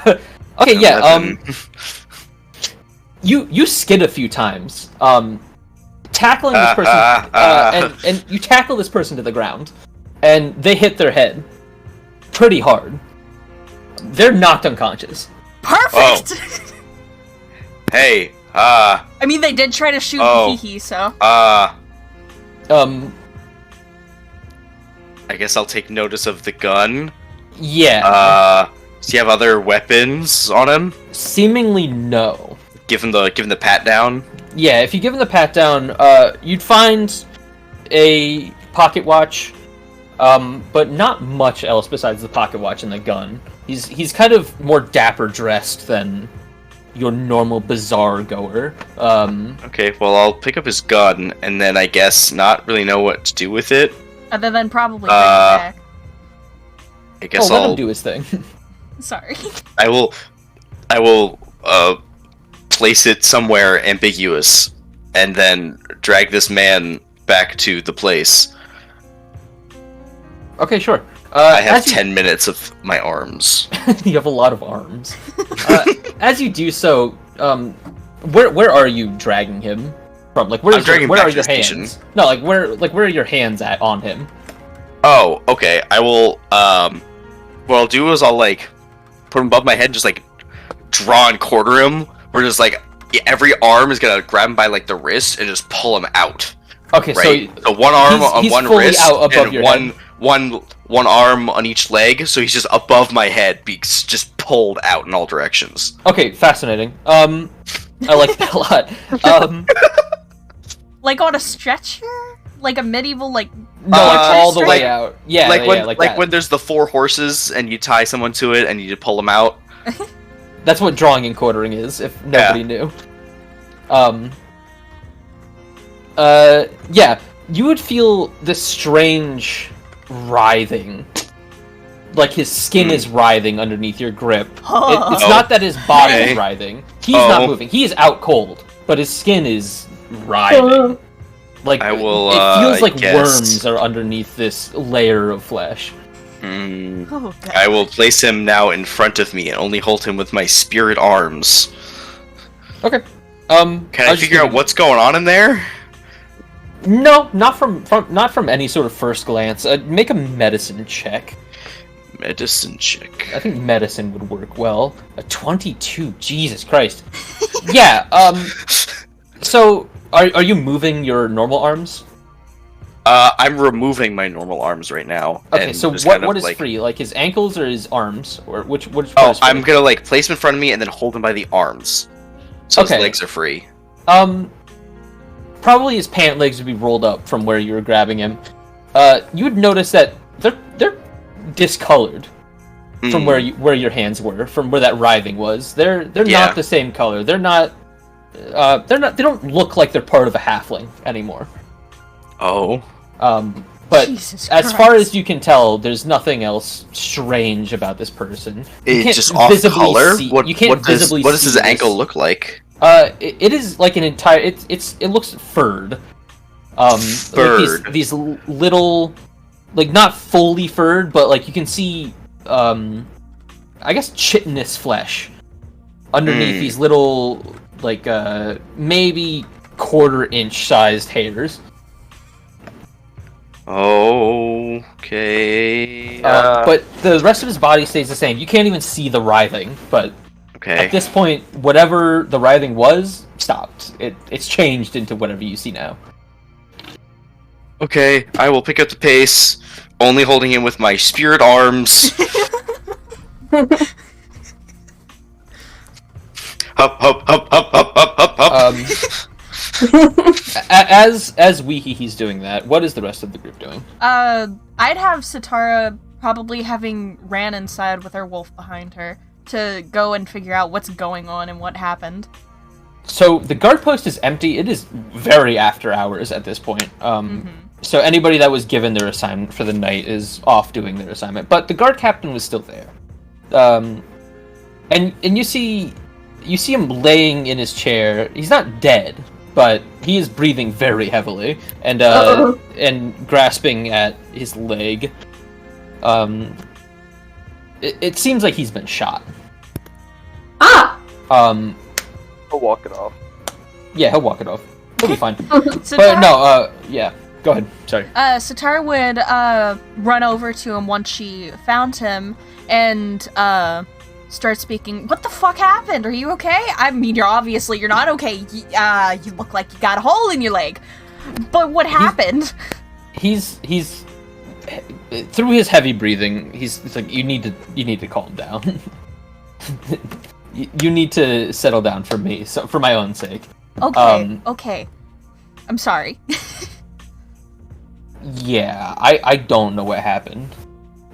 Okay, yeah. 11. You skid a few times. Tackling this person, and you tackle this person to the ground, and they hit their head pretty hard. They're knocked unconscious. Perfect! Hey, I mean, they did try to shoot Hee, so... I I guess I'll take notice of the gun. Yeah. Does he have other weapons on him? Seemingly no. Give him the pat down. Yeah, if you give him the pat down, you'd find a pocket watch, but not much else besides the pocket watch and the gun. He's kind of more dapper dressed than your normal bazaar goer. Okay, well, I'll pick up his gun, and then I guess not really know what to do with it. Other than probably bring it back. I guess let I'll him do his thing. Sorry. I will place it somewhere ambiguous, and then drag this man back to the place. Okay, sure. I have 10 minutes of my arms. You have a lot of arms. As you do so, where are you dragging him from? Like, where are your hands? No, where are your hands at on him? Oh, okay. I will. What I'll do is I'll put him above my head, and just draw and quarter him. Where just every arm is gonna grab him by the wrist and just pull him out. Okay, right? So one arm on one fully wrist out above and your one head. one arm on each leg. So he's just above my head, being just pulled out in all directions. Okay, fascinating. I like that a lot. Like on a stretcher? Like a medieval, No, all the way out. Yeah, when there's the 4 horses and you tie someone to it and you pull them out. That's what drawing and quartering is, if nobody knew. Yeah, you would feel this strange writhing. Like his skin is writhing underneath your grip. It's not that his body is writhing. He's not moving. He is out cold, but his skin is writhing. Like, I will, it feels like guess. worms are underneath this layer of flesh. Oh, God. I will place him now in front of me and only hold him with my spirit arms. Okay. Can I figure out what's going on in there? No, not from any sort of first glance. Make a medicine check. Medicine check. I think medicine would work well. A 22. Jesus Christ. Yeah. So, are you moving your normal arms? I'm removing my normal arms right now. Okay, so what is free? Like his ankles or his arms, or which? Oh, I'm gonna place him in front of me and then hold him by the arms, so his legs are free. Probably his pant legs would be rolled up from where you were grabbing him. You would notice that they're discolored from where your hands were, from where that writhing was. They're not the same color. They don't look like they're part of a halfling anymore. Oh. But as far as you can tell, there's nothing else strange about this person. It's just off color. What does his ankle look like? It is like an entire. It looks furred. Furred. Like these little, not fully furred, but you can see, I guess chitinous flesh underneath these little, maybe quarter-inch sized hairs. Okay. But the rest of his body stays the same. You can't even see the writhing, but at this point, whatever the writhing was, stopped. It's changed into whatever you see now. Okay, I will pick up the pace, only holding him with my spirit arms. Hup, hup, hup, hup, hup, hup, hup, hup. As Weehee's doing that, what is the rest of the group doing? I'd have Satara probably having ran inside with her wolf behind her to go and figure out what's going on and what happened. So the guard post is empty. It is very after hours at this point. So anybody that was given their assignment for the night is off doing their assignment. But the guard captain was still there. And you see him laying in his chair. He's not dead, but he is breathing very heavily and grasping at his leg. It seems like he's been shot. Um, I'll walk it off. yeah, he'll walk it off. He'll be fine. Sitara, But no, yeah. Go ahead. Sorry. Sitara would run over to him once she found him and start speaking. What the fuck happened? Are you okay? I mean, you're not okay. You look like you got a hole in your leg. But what happened? He's through his heavy breathing. He's like, you need to calm down. You need to settle down for me, so for my own sake. Okay. Okay. I'm sorry. Yeah, I don't know what happened.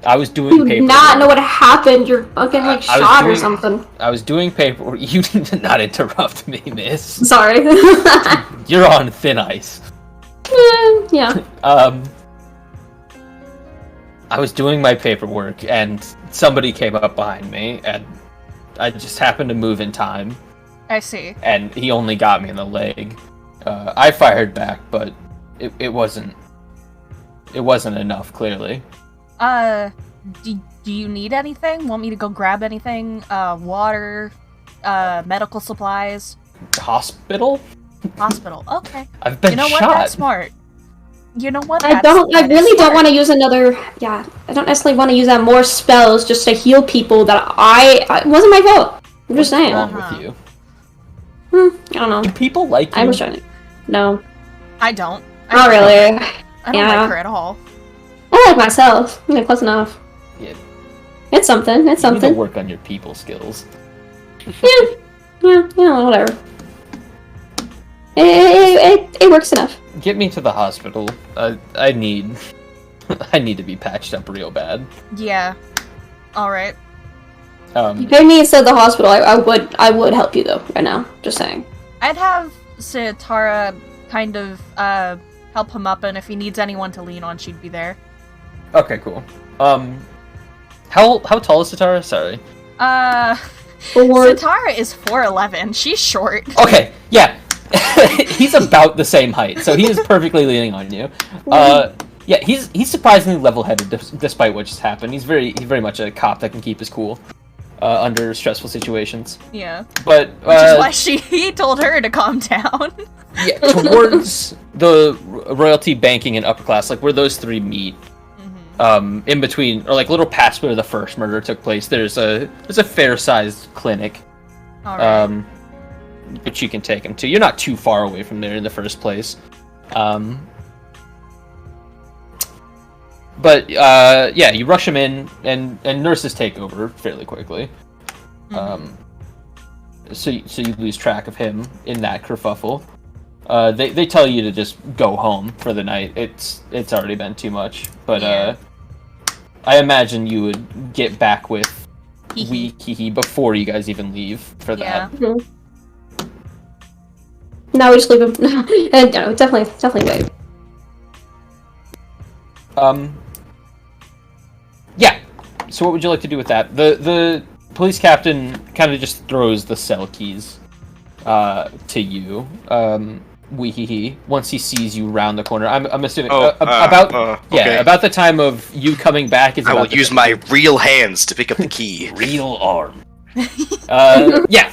I was doing You paperwork. not know what happened. You're fucking like I was shot or doing- something. I was doing paperwork. You need to not interrupt me, miss. Sorry. You're on thin ice. Yeah. I was doing my paperwork and somebody came up behind me and I just happened to move in time I see. and he only got me in the leg. I fired back, but it wasn't enough, clearly. Do you need anything? Want me to go grab anything? Water, medical supplies, Hospital? hospital. Okay. I've been You know shot. what? That's smart. You know what? I really don't want to use another. Yeah, I don't necessarily want to use that more spells just to heal people that it wasn't my fault. I'm just saying. What's wrong Uh-huh. with you? I don't know. Do people like you? I was trying to. No, I don't. not really. I don't Yeah. like her at all. I like myself. I mean, close enough. Yeah. It's something. It's You need to something. work on your people skills. Yeah, whatever. It works enough. Get me to the hospital. I need to be patched up real bad. Yeah. All right. You paid me instead of the hospital. I would help you though. Right now, just saying. I'd have Sitara kind of help him up, and if he needs anyone to lean on, she'd be there. Okay, cool. How tall is Sitara? Sorry. Sitara is 4'11". She's short. Okay, yeah. He's about the same height, so he is perfectly leaning on you. Yeah, he's surprisingly level-headed despite what just happened. He's very much a cop that can keep his cool under stressful situations. Yeah. But Which is why he told her to calm down. yeah, towards the royalty, banking, and upper class, like where those three meet, in between, or like a little past where the first murder took place, there's a fair-sized clinic, All right. which you can take him to. You're not too far away from there in the first place. But yeah, you rush him in, and nurses take over fairly quickly. So you lose track of him in that kerfuffle. They tell you to just go home for the night. It's already been too much. But Yeah. I imagine you would get back with Hee-hee. before you guys even leave for that. Yeah. No, we just leave him. No, definitely wait. Yeah. So what would you like to do with that? The police captain kind of just throws the cell keys to you. Once he sees you round the corner. I'm assuming about the time of you coming back is I will about the use my real hands to pick up the key. real arm. Yeah.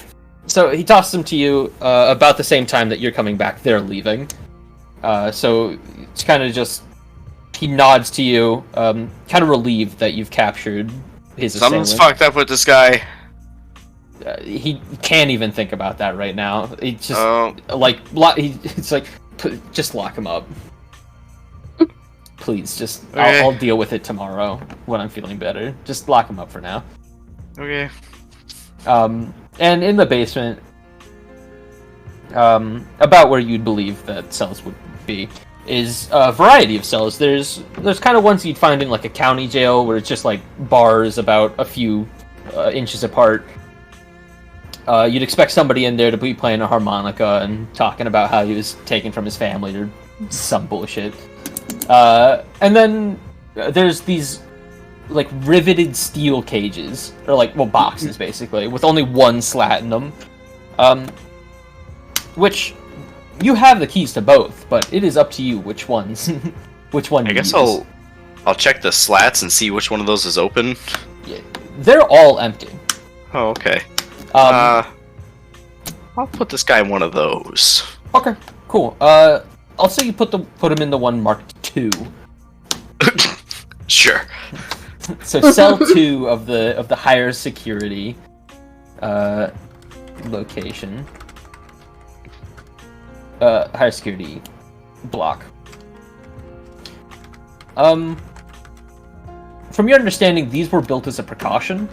So he tosses them to you about the same time that you're coming back. They're leaving. So it's kind of just he nods to you, kind of relieved that you've captured his Something's assailant. fucked up with this guy. He can't even think about that right now. It's just it's like just lock him up. Please, just Okay. I'll deal with it tomorrow when I'm feeling better. Just lock him up for now. Okay. And in the basement, about where you'd believe that cells would be, is a variety of cells. There's kind of ones you'd find in like a county jail where it's just like bars about a few inches apart. You'd expect somebody in there to be playing a harmonica and talking about how he was taken from his family or some bullshit. And then there's these like riveted steel cages, or like boxes basically, with only one slat in them. Which you have the keys to both, but it is up to you which ones. Which one? I you guess use. I'll check the slats and see which one of those is open. Yeah, they're all empty. Oh, okay. I'll put this guy in one of those. Okay, cool. I'll say you put him in the one marked 2. Sure. So cell 2 of the higher security location. Higher security block. From your understanding, these were built as a precaution.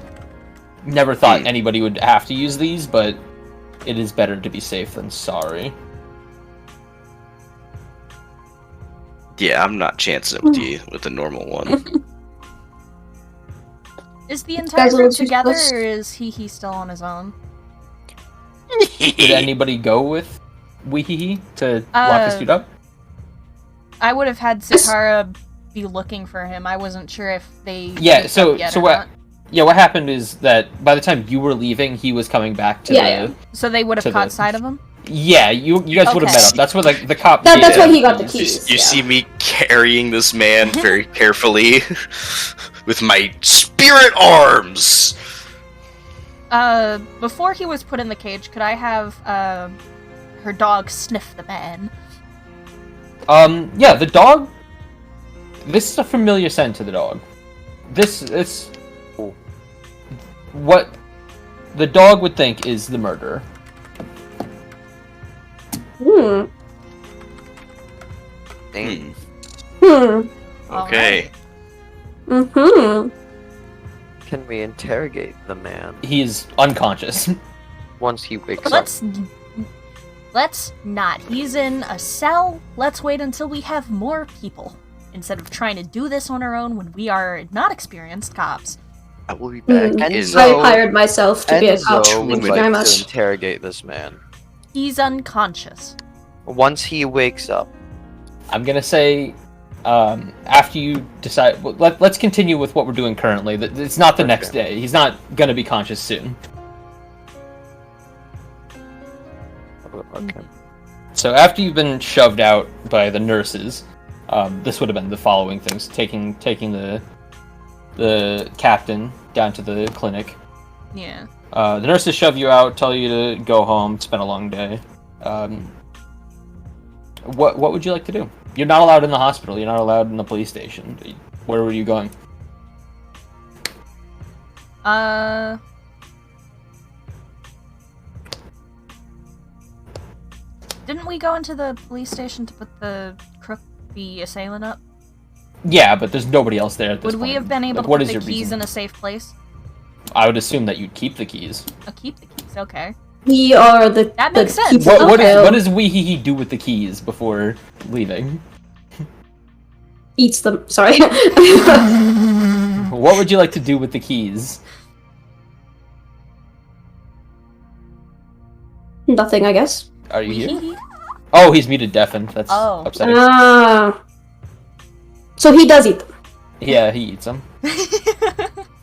Never thought anybody would have to use these, but it is better to be safe than sorry. Yeah, I'm not chancing it with the normal one. Is the entire group together, or is he still on his own? Did anybody go with Weehee to lock this dude up? I would have had Satara be looking for him. I wasn't sure if they. Yeah. So what? Yeah, what happened is that by the time you were leaving, he was coming back to the. So they would have caught sight of him. Yeah, you guys would have met up. That's where the cop. That's when he got the keys. You see me carrying this man very carefully with my spirit arms. Before he was put in the cage, could I have her dog sniff the man? Yeah, the dog. This is a familiar scent to the dog. This what the dog would think is the murderer. Okay. Can we interrogate the man He is unconscious. once he wakes up? Let's not. He's in a cell. Let's wait until we have more people. Instead of trying to do this on our own when we are not experienced cops. I will be back. I hired myself to be a cop. Enzo would Thank you very like to much. interrogate this man. He's unconscious. Once he wakes up. I'm gonna say, after you decide, let's continue with what we're doing currently. It's not the next day. He's not gonna be conscious soon. Okay. So after you've been shoved out by the nurses, this would have been the following things: taking the captain down to the clinic. Yeah. The nurses shove you out, tell you to go home. It's been a long day. What would you like to do? You're not allowed in the hospital. You're not allowed in the police station. Where were you going? Didn't we go into the police station to put the assailant up? Yeah, but there's nobody else there at this Would point. we have been able to what put is the your keys reason? in a safe place? I would assume that you'd keep the keys. Keep the keys, okay. We are the. That makes sense. people What of does Weehee do with the keys before leaving? Eats them. Sorry. What would you like to do with the keys? Nothing, I guess. Are you here? Oh, he's muted deafened. That's upsetting. So he does eat them. Yeah, he eats them.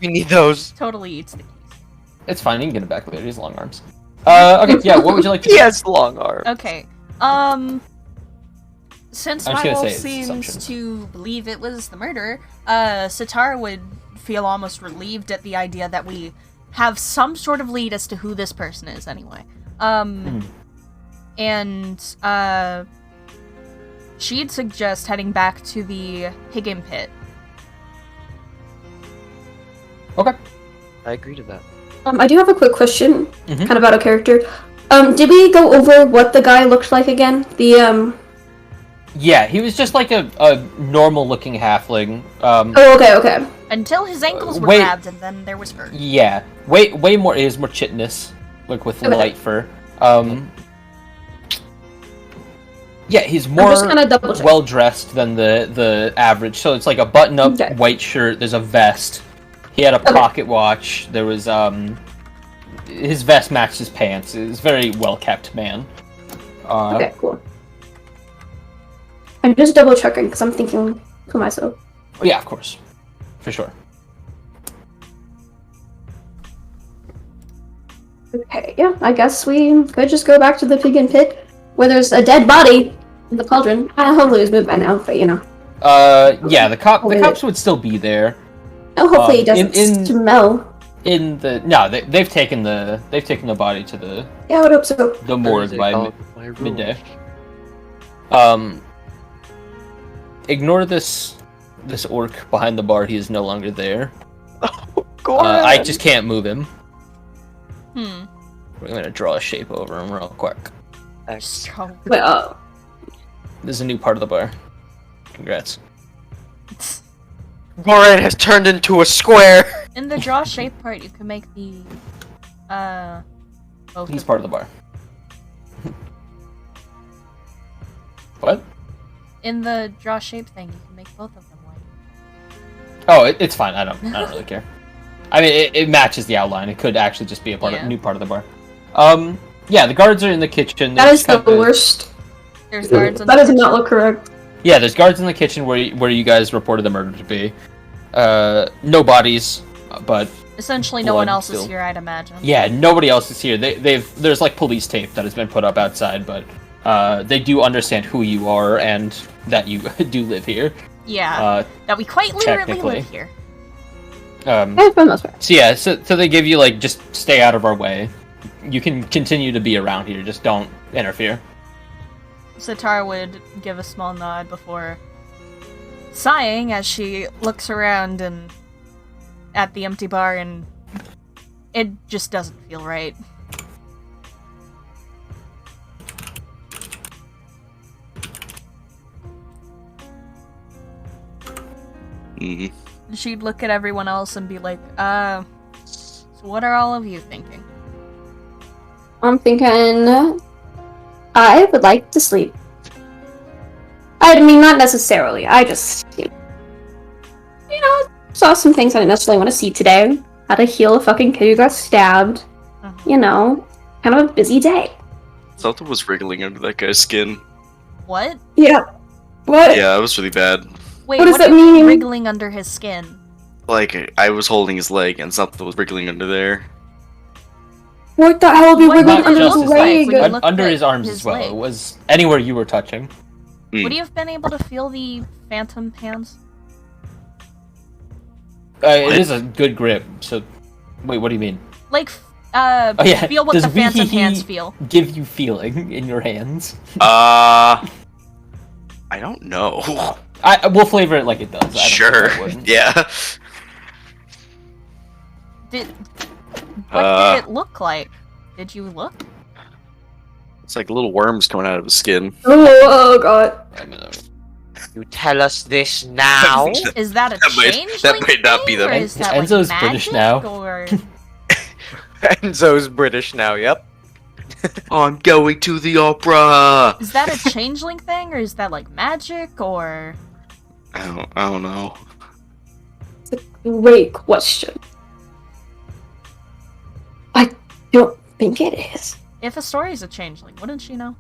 We need those. Totally eats the keys. It's fine, he can get it back later. He's long arms. Okay, yeah, what would you like to do? He has long arms. Okay. Since I'm just my gonna wolf say it's seems assumptions. to believe it was the murderer, Satara would feel almost relieved at the idea that we have some sort of lead as to who this person is anyway. And she'd suggest heading back to the Higgin pit. Okay. I agree to that. I do have a quick question, Mhm. kind of out of character. Did we go over what the guy looked like again? Yeah, he was just like a normal-looking halfling. Oh, okay. Until his ankles were wait. grabbed, and then there was her. Yeah, way more. He is more chitinous, like with Okay. light fur. Yeah, he's I'm more just kind of double checking. well dressed than the average. So it's like a button-up Okay. white shirt. There's a vest. He had a pocket watch. There was his vest matched his pants. He was a very well kept man. Okay, cool. I'm just double checking because I'm thinking to myself. Yeah, of course, for sure. Okay, yeah, I guess we could just go back to the Higgin pit where there's a dead body in the cauldron. Hopefully it's moved by now, but you know. Yeah, the cops would still be there. Oh, hopefully it in- doesn't smell. They've taken the body to Yeah, I would hope so. the morgue by my room. midday. Ignore this orc behind the bar. He is no longer there. Goran! I just can't move him. Hmm. We're gonna draw a shape over him real quick. X. Wait, This is a new part of the bar. Congrats. Goran has turned into a square! In the draw shape part, you can make the both He's of part of the bar. What? In the draw shape thing, you can make both of them white. Oh, it's fine. I don't really care. I mean, it matches the outline. It could actually just be a Yeah. new part of the bar. Yeah, the guards are in the kitchen. that They're is the kinda- worst. There's guards in That the does not look correct. Yeah, there's guards in the kitchen where you guys reported the murder to be. No bodies, but Essentially, no one blood else still. is here, I'd imagine. yeah, nobody else is here. There's like police tape that has been put up outside, but they do understand who you are and that you do live here. Yeah, that we quite literally technically. live here. Yeah, for the most part. So yeah, so they give you like, just stay out of our way. You can continue to be around here, just don't interfere. Satara would give a small nod before sighing as she looks around and at the empty bar, and it just doesn't feel right. Mm-hmm. She'd look at everyone else and be like, so what are all of you thinking? I'm thinking I would like to sleep. I mean, not necessarily. I just, saw some things I didn't necessarily want to see today. Had to heal a fucking kid who got stabbed. Uh-huh. Kind of a busy day. Something was wriggling under that guy's skin. What? Yeah. What? Yeah, it was really bad. Wait, What does that do you mean? wriggling under his skin? Like, I was holding his leg and something was wriggling under there. What the hell would be What wiggling did it under just look his his like leg? when you But looked under at his arms his as well. leg? It was anywhere you were touching. Would you have been able to feel the phantom hands? It is a good grip. So, wait, what do you mean? Like, Oh yeah. feel what Does the phantom wee-hee-hee hands feel. Give you feeling in your hands. I don't know. We'll flavor it like it does. I don't think Sure. I wouldn't. Yeah. What did it look like? Did you look? It's like little worms coming out of his skin. Oh god. I'm gonna- You tell us this now? Is that a That might not be thing, or the- is that like Enzo's British magic, now. Or... Enzo's British now, yep. I'm going to the opera. Is that a changeling thing, or is that like magic, or... I don't know. Great question. I don't think it is. If a story's a changeling, wouldn't she know?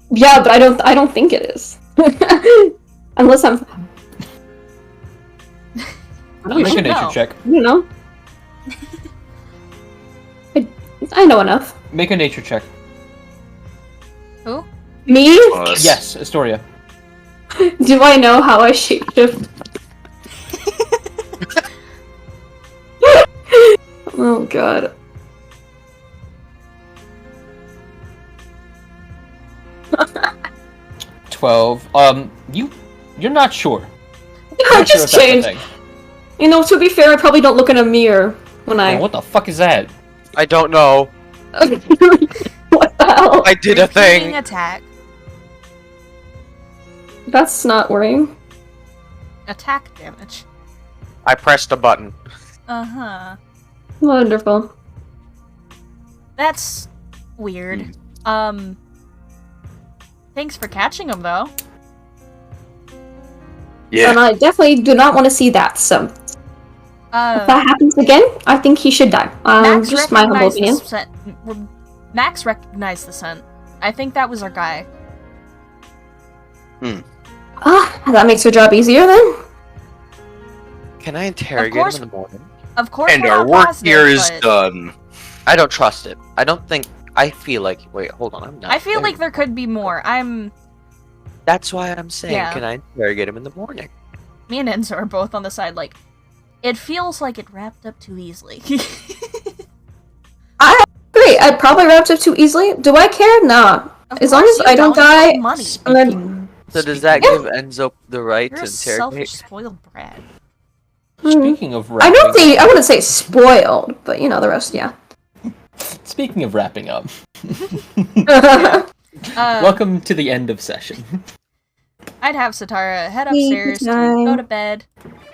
Yeah, but I don't think it is. Unless I'm I don't Make know. a nature know. check. You know. I know enough. Make a nature check. Who? Me? Us. Yes, Astoria. Do I know how I shapeshift? Oh god. $12. You're not sure. I Not sure just if that's a changed. thing. You know, to be fair, I probably don't look in a mirror when Oh, I. what the fuck is that? I don't know. What the hell? I did a Repeating thing. attack. That's not worrying. Attack damage. I pressed a button. Uh-huh. Wonderful. That's weird. Thanks for catching him, though. Yeah. And I definitely do not want to see that, so if that happens again, I think he should die. Max Just my humble recognized the opinion. scent. Max recognized the scent. I think that was our guy. That makes your job easier then? Can I interrogate course- him in the morning? Of course, And we're our not work positive, here is but done. I don't trust it. I don't think... I feel like... Wait, hold on. I'm not I feel there. like there could be more. That's why I'm saying, Yeah. can I interrogate him in the morning? Me and Enzo are both on the side, like, It feels like it wrapped up too easily. I agree. I probably wrapped up too easily. Do I care? Nah. Of As long course as you I don't you have die, money. and then So does that Yeah. give Enzo the right You're to a selfish, interrogate? spoiled brat. Speaking of I wrapping, wouldn't say spoiled, but you know the rest. Yeah. speaking of wrapping up, Uh, welcome to the end of session. I'd have Satara head Sleep upstairs to time. go to bed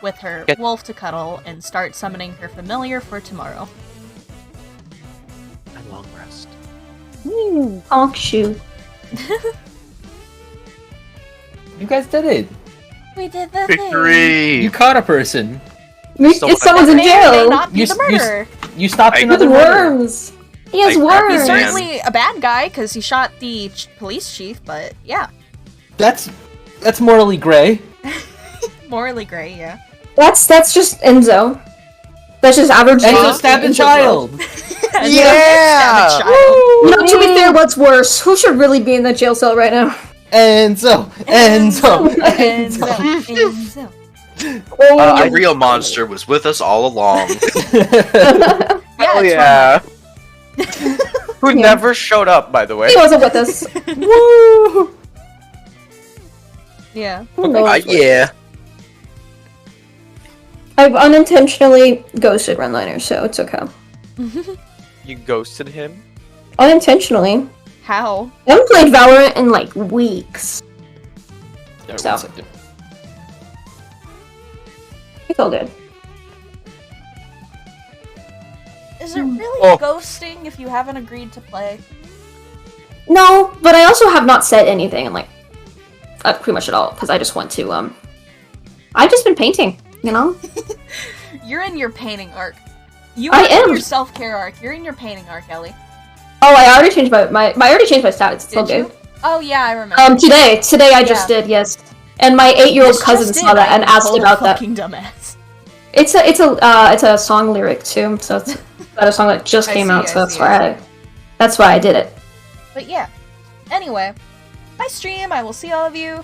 with her Get- wolf to cuddle and start summoning her familiar for tomorrow. A long rest. Honk shoe. You guys did it. We did the thing. Victory! You caught a person. Still Someone's in May or may jail. not be You the s- you s- murderer. You stopped I- another With murder. worms. He has Like, worms. He's Man. certainly a bad guy because he shot the police chief, but yeah, That's morally gray. morally gray, yeah. That's just Enzo. That's just average. Enzo Joe. stabbed a Enzo child. And Yeah! stab a child. You know, to be fair, what's worse? Who should really be in the jail cell right now? Enzo. Enzo, Enzo. Enzo. The real monster was with us all along. Yeah, Oh it's yeah. Who Yeah. never showed up, by the way. He wasn't with us. Woo! fun. Yeah. Who knows? Yeah. I've unintentionally ghosted Redliner, so it's okay. You ghosted him? Unintentionally. How? I haven't played Valorant in like weeks. One So. second. It's all good. Is it really Oh. ghosting if you haven't agreed to play? No, but I also have not said anything in like pretty much at all because I just want to I've just been painting, you know. You're in your painting arc. You I went in am. your self-care arc. You're in your painting arc, Ellie. Oh, I already changed my I already changed my stats. It's still Did good. you? Oh yeah, I remember. Today I just Yeah. did, yes. And my 8-year-old Just cousin did, saw that I and asked total about that. fucking dumbass. It's a song lyric too, so it's about a song that just I came see, out, I so that's see, why that's why I did it. But yeah. Anyway, my stream. I will see all of you